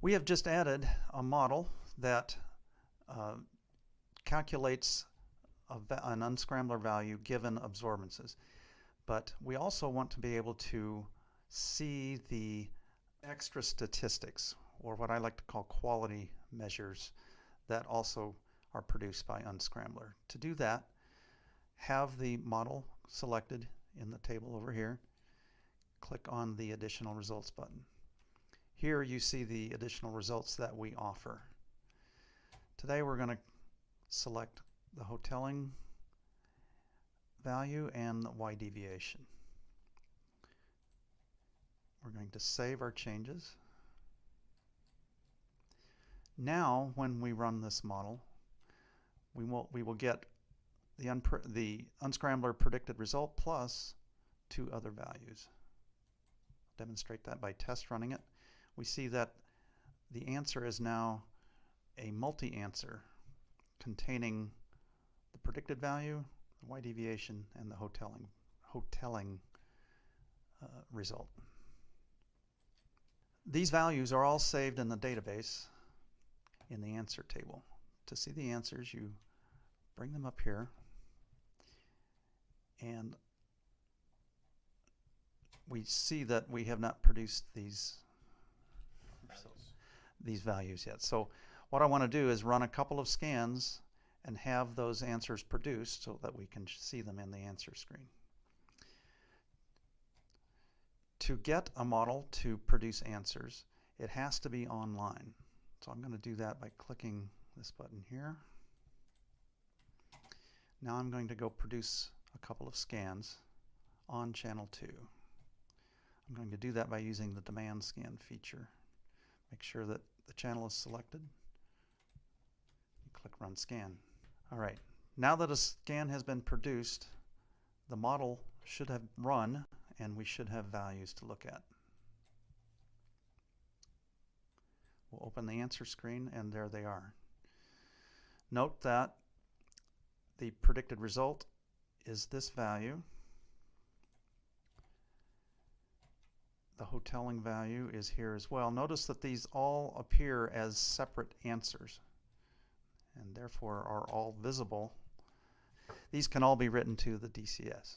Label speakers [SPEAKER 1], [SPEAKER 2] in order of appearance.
[SPEAKER 1] We have just added a model that calculates an unscrambler value given absorbances. But we also want to be able to see the extra statistics, or what I like to call quality measures, that also are produced by unscrambler. To do that, have the model selected in the table over here. Click on the additional results button. Here you see the additional results that we offer. Today we're going to select the hoteling value and the Y deviation. We're going to save our changes. Now when we run this model, we will get the unscrambler predicted result plus 2 other values. Demonstrate that by test running it. We see that the answer is now a multi-answer containing the predicted value, the Y deviation, and the hoteling result. These values are all saved in the database in the answer table. To see the answers, you bring them up here, and we see that we have not produced these values yet. So what I want to do is run a couple of scans and have those answers produced so that we can see them in the answer screen. To get a model to produce answers, it has to be online. So I'm going to do that by clicking this button here. Now I'm going to go produce a couple of scans on channel 2. I'm going to do that by using the demand scan feature. Make sure that the channel is selected. Click Run Scan. All right, now that a scan has been produced, the model should have run and we should have values to look at. We'll open the answer screen and there they are. Note that the predicted result is this value. The hoteling value is here as well. Notice that these all appear as separate answers and therefore are all visible. These can all be written to the DCS.